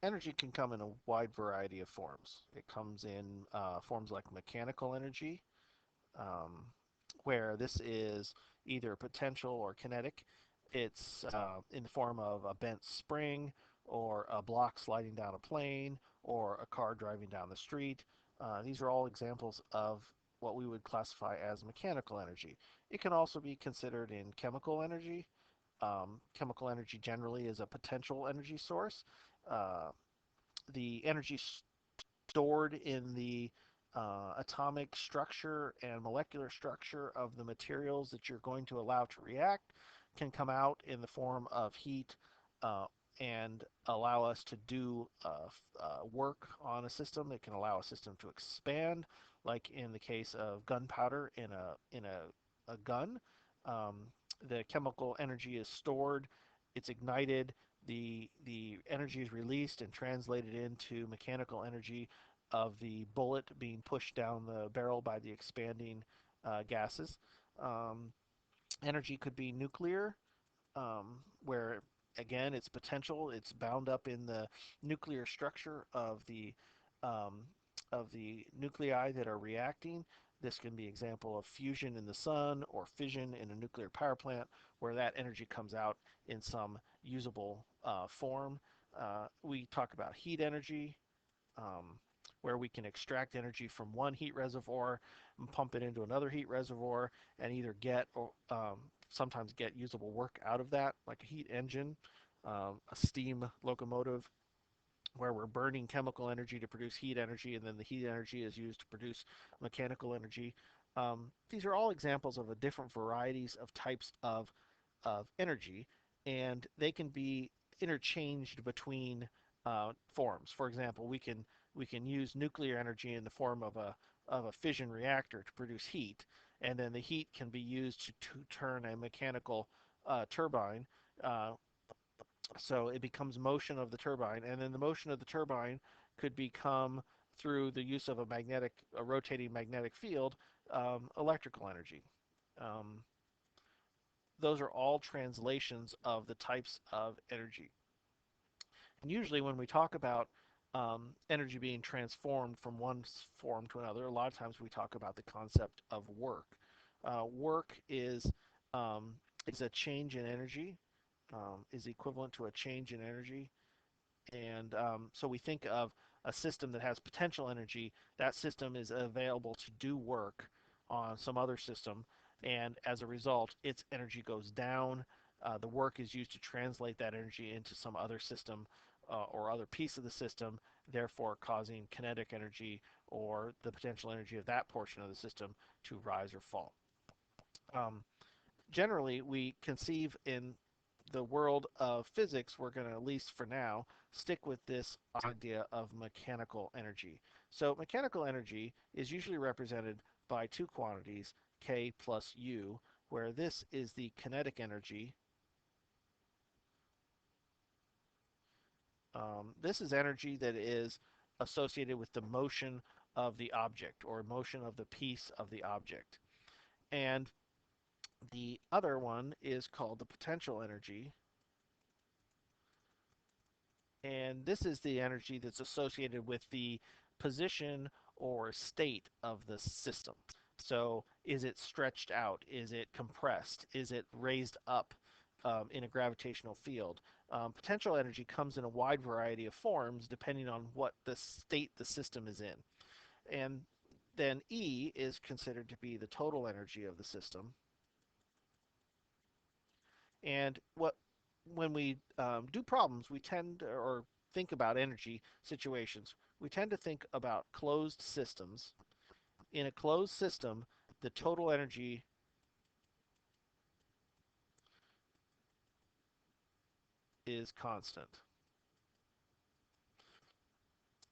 energy can come in a wide variety of forms. It comes in forms like mechanical energy, um, where this is either potential or kinetic. It's in the form of a bent spring or a block sliding down a plane or a car driving down the street. These are all examples of what we would classify as mechanical energy. It can also be considered in chemical energy. Chemical energy generally is a potential energy source. Uh, the energy stored in the atomic structure and molecular structure of the materials that you're going to allow to react can come out in the form of heat uh, and allow us to do work on a system. It can allow a system to expand, like in the case of gunpowder in a gun. Um, the chemical energy is stored, it's ignited, the energy is released and translated into mechanical energy of the bullet being pushed down the barrel by the expanding gases. Um, Energy could be nuclear, where again it's potential. It's bound up in the nuclear structure um, of the nuclei that are reacting. This can be an example of fusion in the sun or fission in a nuclear power plant, where that energy comes out in some usable form. We talk about heat energy, um, where we can extract energy from one heat reservoir and pump it into another heat reservoir and either get or sometimes get usable work out of that, like a heat engine, a steam locomotive, where we're burning chemical energy to produce heat energy, and then the heat energy is used to produce mechanical energy. These are all examples of a different varieties of types of energy, and they can be interchanged between forms. For example, we can use nuclear energy in the form of a fission reactor to produce heat, and then the heat can be used to turn a mechanical turbine. Uh, so it becomes motion of the turbine, and then the motion of the turbine could become through the use of a rotating magnetic field, electrical energy. Um, those are all translations of the types of energy. And usually, when we talk about energy being transformed from one form to another, a lot of times we talk about the concept of work. Work um, is a change in energy, is equivalent to a change in energy. And so we think of a system that has potential energy. That system is available to do work on some other system, and as a result, its energy goes down. The work is used to translate that energy into some other system or other piece of the system, therefore causing kinetic energy or the potential energy of that portion of the system to rise or fall. Um, Generally, we conceive in the world of physics, we're going to, at least for now, stick with this idea of mechanical energy. So mechanical energy is usually represented by two quantities, K plus U, where this is the kinetic energy. This is energy that is associated with the motion of the object or motion of the piece of the object. And the other one is called the potential energy, and this is the energy that's associated with the position or state of the system. So is it stretched out? Is it compressed? Is it raised up in a gravitational field? Potential energy comes in a wide variety of forms depending on what the state the system is in. And then E is considered to be the total energy of the system. And when we do problems, we tend to, or think about energy situations, we tend to think about closed systems. In a closed system, the total energy is constant.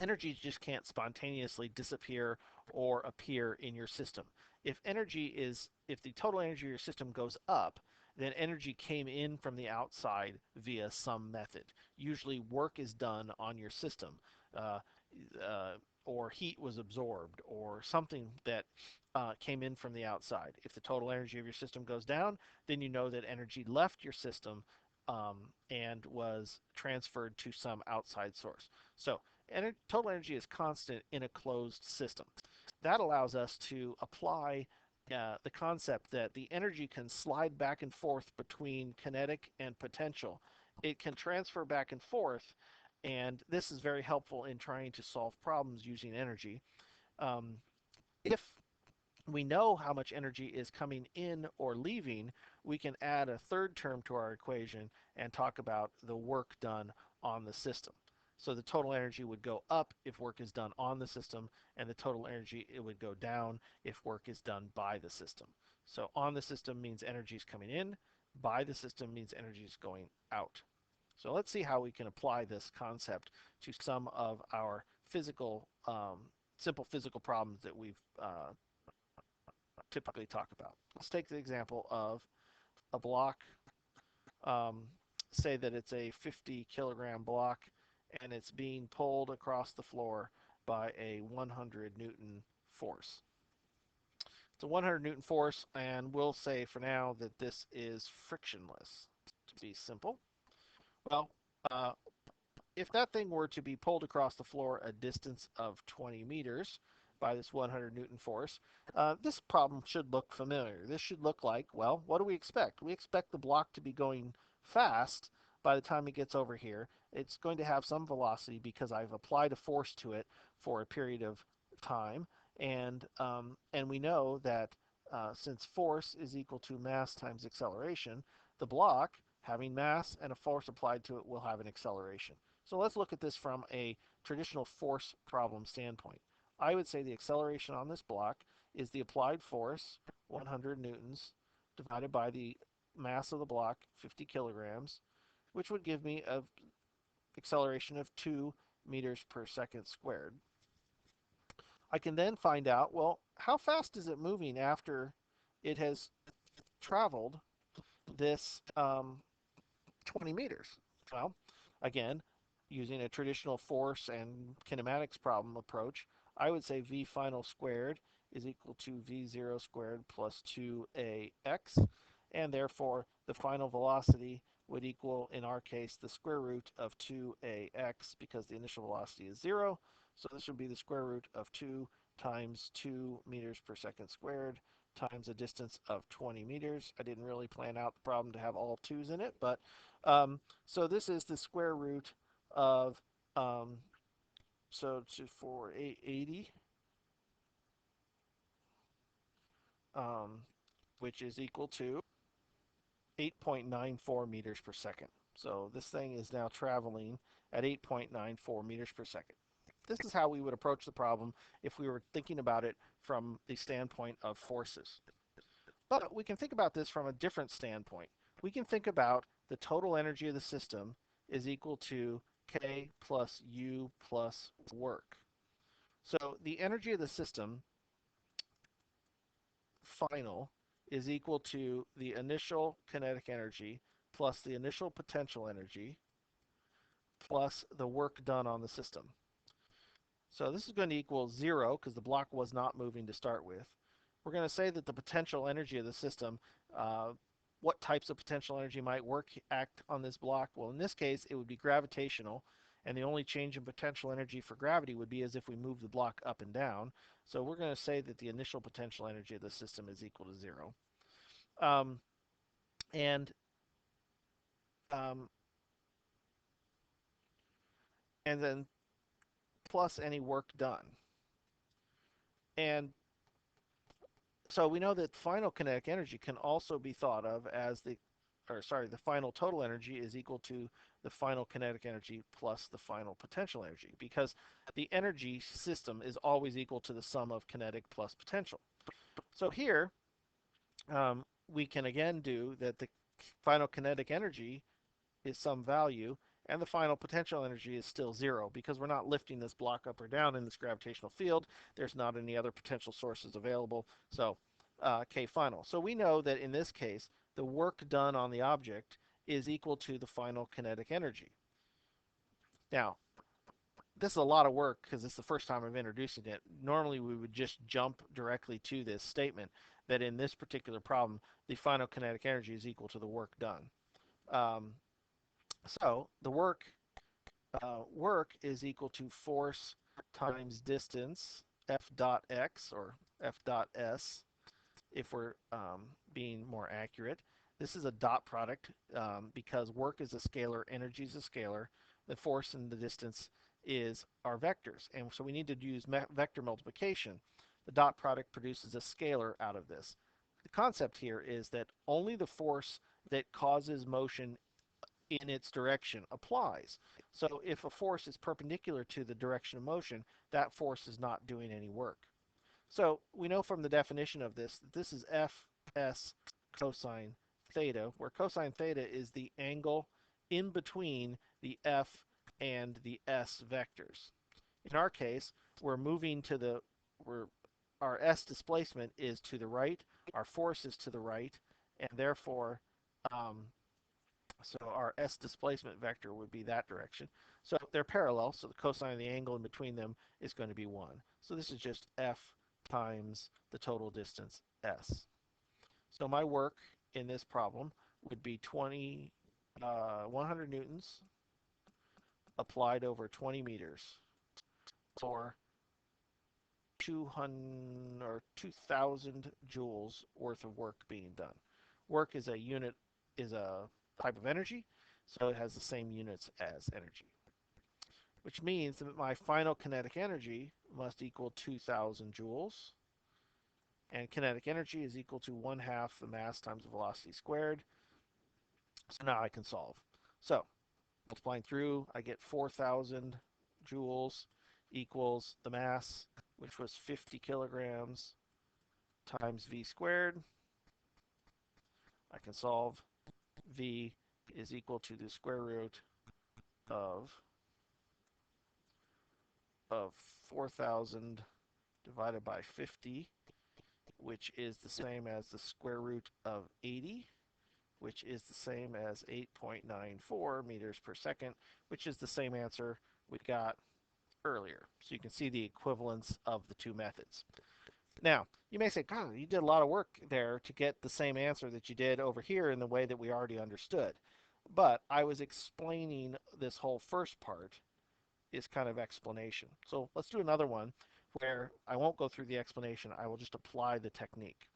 Energy just can't spontaneously disappear or appear in your system. If the total energy of your system goes up, then energy came in from the outside via some method. Usually work is done on your system, uh, uh, or heat was absorbed, or something that came in from the outside. If the total energy of your system goes down, then you know that energy left your system and was transferred to some outside source. So total energy is constant in a closed system. That allows us to apply the concept that the energy can slide back and forth between kinetic and potential. It can transfer back and forth, and this is very helpful in trying to solve problems using energy. Um, if we know how much energy is coming in or leaving, we can add a third term to our equation and talk about the work done on the system. So the total energy would go up if work is done on the system, and the total energy it would go down if work is done by the system. So on the system means energy is coming in, by the system means energy is going out. So let's see how we can apply this concept to some of our simple physical problems that we've typically talk about. Let's take the example of a block. Um, say that it's a 50 kilogram block and it's being pulled across the floor by a 100 Newton force. It's a 100 Newton force, and we'll say for now that this is frictionless to be simple. Well, uh, if that thing were to be pulled across the floor a distance of 20 meters by this 100 Newton force, this problem should look familiar. This should look like, well, what do we expect? We expect the block to be going fast by the time it gets over here. It's going to have some velocity because I've applied a force to it for a period of time. And we know that since force is equal to mass times acceleration, the block, having mass and a force applied to it, will have an acceleration. So let's look at this from a traditional force problem standpoint. I would say the acceleration on this block is the applied force, 100 newtons, divided by the mass of the block, 50 kilograms, which would give me an acceleration of 2 meters per second squared. I can then find out, well, how fast is it moving after it has traveled this 20 meters? Well, again, using a traditional force and kinematics problem approach, I would say V final squared is equal to V0 squared plus 2AX, and therefore the final velocity would equal, in our case, the square root of 2AX because the initial velocity is 0. So this would be the square root of 2 times 2 meters per second squared times a distance of 20 meters. I didn't really plan out the problem to have all 2's in it, but so this is the square root of, so for 880, um, which is equal to 8.94 meters per second. So this thing is now traveling at 8.94 meters per second. This is how we would approach the problem if we were thinking about it from the standpoint of forces. But we can think about this from a different standpoint. We can think about the total energy of the system is equal to K plus U plus work. So the energy of the system, final, is equal to the initial kinetic energy plus the initial potential energy plus the work done on the system. So this is going to equal 0 because the block was not moving to start with. We're going to say that the potential energy of the system, what types of potential energy might act on this block? Well, in this case, it would be gravitational, and the only change in potential energy for gravity would be as if we move the block up and down. So we're going to say that the initial potential energy of the system is equal to 0. Um, and um, and then plus any work done. And so we know that final kinetic energy can also be thought of as the final total energy is equal to the final kinetic energy plus the final potential energy, because the energy system is always equal to the sum of kinetic plus potential. So here we can again do that the final kinetic energy is some value, and the final potential energy is still 0 because we're not lifting this block up or down in this gravitational field. There's not any other potential sources available, so K final. So we know that in this case, the work done on the object is equal to the final kinetic energy. Now, this is a lot of work because it's the first time I'm introducing it. Normally, we would just jump directly to this statement that in this particular problem, the final kinetic energy is equal to the work done. Um, So the work is equal to force times distance F dot x or F dot s if we're being more accurate. This is a dot product because work is a scalar, energy is a scalar. The force and the distance is our vectors. And so we need to use vector multiplication. The dot product produces a scalar out of this. The concept here is that only the force that causes motion in its direction applies. So if a force is perpendicular to the direction of motion, that force is not doing any work. So we know from the definition of this that this is Fs cosine theta, where cosine theta is the angle in between the F and the S vectors. In our case, we're moving to our S displacement is to the right, our force is to the right, and therefore um, so our S displacement vector would be that direction. So they're parallel, so the cosine of the angle in between them is going to be 1. So this is just F times the total distance S. So my work in this problem would be 100 newtons applied over 20 meters, or 200 or 2,000 joules worth of work being done. Work is a type of energy, so it has the same units as energy, which means that my final kinetic energy must equal 2,000 joules, and kinetic energy is equal to 1/2 the mass times the velocity squared. So now I can solve. So multiplying through, I get 4,000 joules equals the mass, which was 50 kilograms, times v squared. I can solve. V is equal to the square root of of 4,000 divided by 50, which is the same as the square root of 80, which is the same as 8.94 meters per second, which is the same answer we got earlier. So you can see the equivalence of the two methods. Now, you may say, God, you did a lot of work there to get the same answer that you did over here in the way that we already understood. But I was explaining this whole first part is kind of explanation. So let's do another one where I won't go through the explanation. I will just apply the technique.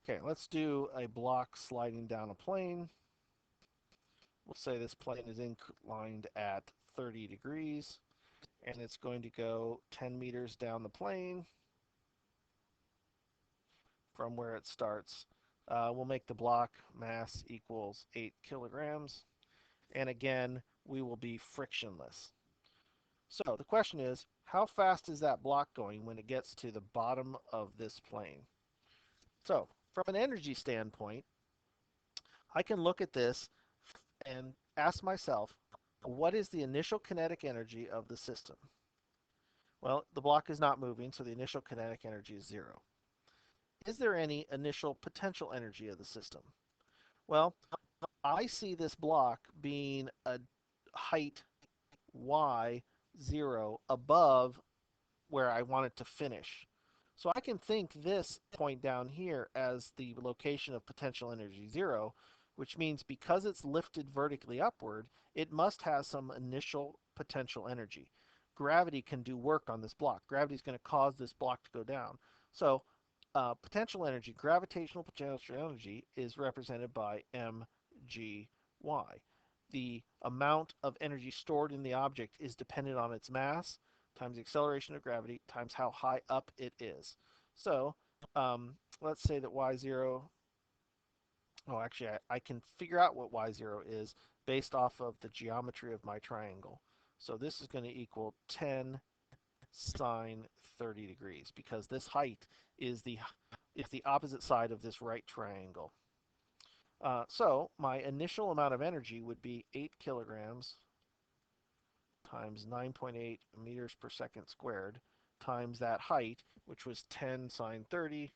Okay, let's do a block sliding down a plane. We'll say this plane is inclined at 30 degrees, and it's going to go 10 meters down the plane from where it starts. We'll make the block mass equals 8 kilograms. And again, we will be frictionless. So the question is, how fast is that block going when it gets to the bottom of this plane? So from an energy standpoint, I can look at this and ask myself, what is the initial kinetic energy of the system? Well, the block is not moving, so the initial kinetic energy is 0. Is there any initial potential energy of the system? Well, I see this block being a height y0 above where I want it to finish. So I can think this point down here as the location of potential energy 0, which means because it's lifted vertically upward, it must have some initial potential energy. Gravity can do work on this block. Gravity is going to cause this block to go down. So potential energy, gravitational potential energy, is represented by mgy. The amount of energy stored in the object is dependent on its mass times the acceleration of gravity times how high up it is. So let's say that y0, oh, actually, I can figure out what y0 is based off of the geometry of my triangle. So this is going to equal 10 sine 30 degrees because this height is the opposite side of this right triangle. So my initial amount of energy would be 8 kilograms times 9.8 meters per second squared times that height, which was 10 sine 30,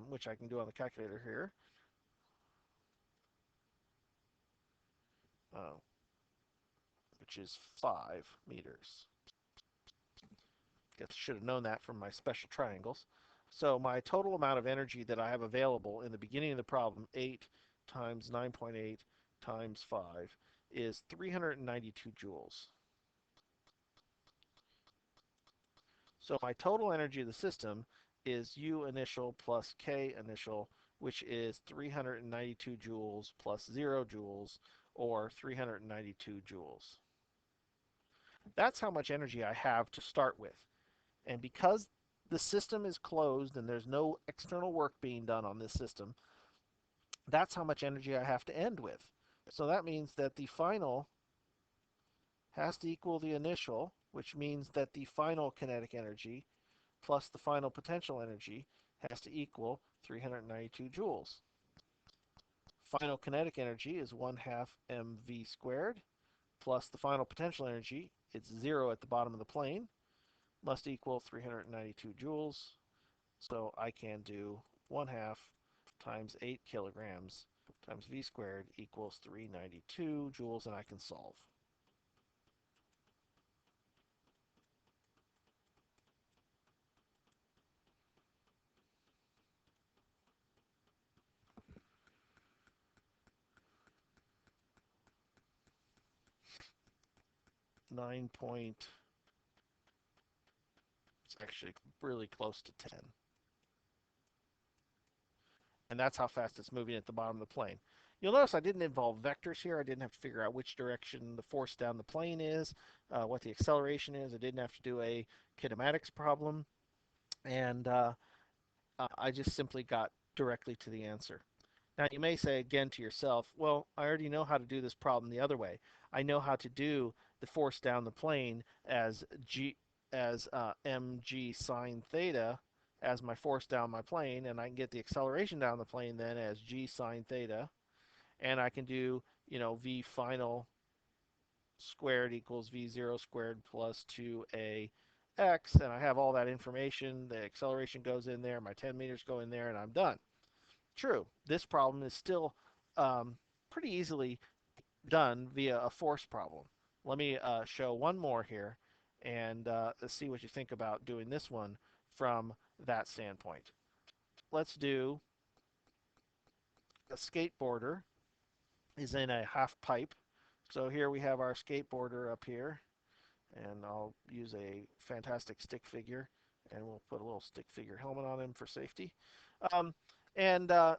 which I can do on the calculator here, uh, which is 5 meters. Guess I should have known that from my special triangles. So my total amount of energy that I have available in the beginning of the problem, 8 times 9.8 times 5 is 392 joules. So my total energy of the system is U initial plus K initial, which is 392 joules plus 0 joules, or 392 joules. That's how much energy I have to start with. And because the system is closed and there's no external work being done on this system, that's how much energy I have to end with. So that means that the final has to equal the initial, which means that the final kinetic energy plus the final potential energy has to equal 392 joules. Final kinetic energy is 1 half mv squared plus the final potential energy, it's 0 at the bottom of the plane, must equal 392 joules. So I can do 1 half times 8 kilograms times v squared equals 392 joules, and I can solve. It's actually really close to 10. And that's how fast it's moving at the bottom of the plane. You'll notice I didn't involve vectors here. I didn't have to figure out which direction the force down the plane is, what the acceleration is. I didn't have to do a kinematics problem. And I just simply got directly to the answer. Now you may say again to yourself, well, I already know how to do this problem the other way. I know how to do the force down the plane as mg sine theta as my force down my plane, and I can get the acceleration down the plane then as g sine theta, and I can do, v final squared equals v0 squared plus 2a x, and I have all that information. The acceleration goes in there, my 10 meters go in there, and I'm done. True, this problem is still pretty easily done via a force problem. Let me show one more here, and let's see what you think about doing this one from that standpoint. Let's do a skateboarder is in a half pipe. So here we have our skateboarder up here, and I'll use a fantastic stick figure, and we'll put a little stick figure helmet on him for safety. Um, and the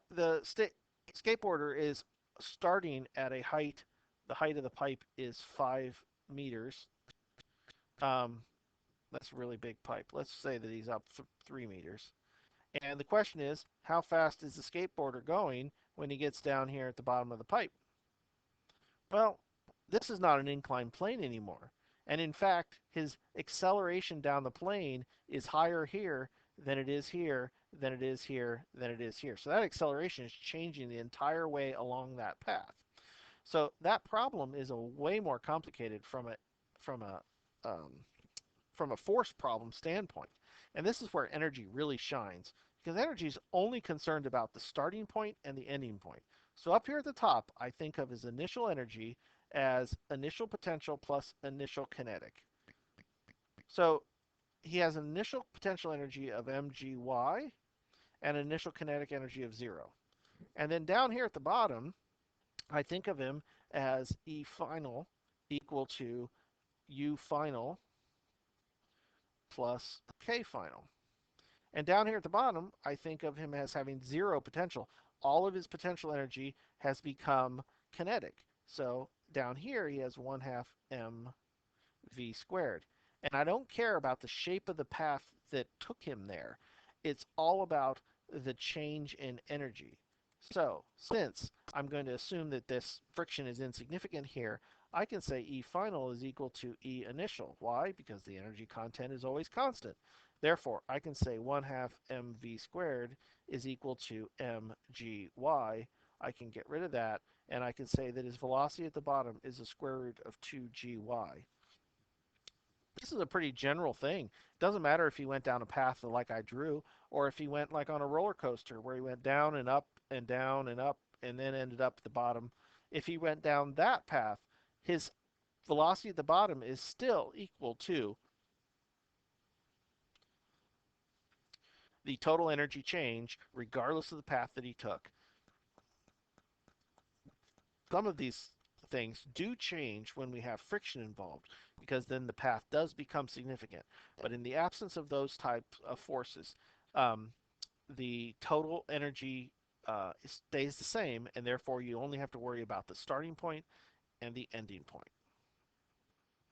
skateboarder is starting at a height. The height of the pipe is 5 meters. Um, that's a really big pipe. Let's say that he's up 3 meters. And the question is, how fast is the skateboarder going when he gets down here at the bottom of the pipe? Well, this is not an inclined plane anymore. And in fact, his acceleration down the plane is higher here than it is here, than it is here, than it is here. So that acceleration is changing the entire way along that path. So that problem is a way more complicated from a um, from a force problem standpoint. And this is where energy really shines, because energy is only concerned about the starting point and the ending point. So up here at the top, I think of his initial energy as initial potential plus initial kinetic. So he has an initial potential energy of mgy and an initial kinetic energy of 0. And then down here at the bottom, I think of him as E final equal to U final plus K final. And down here at the bottom, I think of him as having 0 potential. All of his potential energy has become kinetic. So down here, he has 1 half mv squared. And I don't care about the shape of the path that took him there. It's all about the change in energy. So since I'm going to assume that this friction is insignificant here, I can say E final is equal to E initial. Why? Because the energy content is always constant. Therefore, I can say 1 half mv squared is equal to mgy. I can get rid of that, and I can say that his velocity at the bottom is the square root of 2gy. This is a pretty general thing. It doesn't matter if he went down a path like I drew, or if he went like on a roller coaster where he went down and up and down and up and then ended up at the bottom. If he went down that path, his velocity at the bottom is still equal to the total energy change regardless of the path that he took. some of these things do change when we have friction involved, because then the path does become significant. But in the absence of those types of forces, um, the total energy stays the same, and therefore you only have to worry about the starting point and the ending point.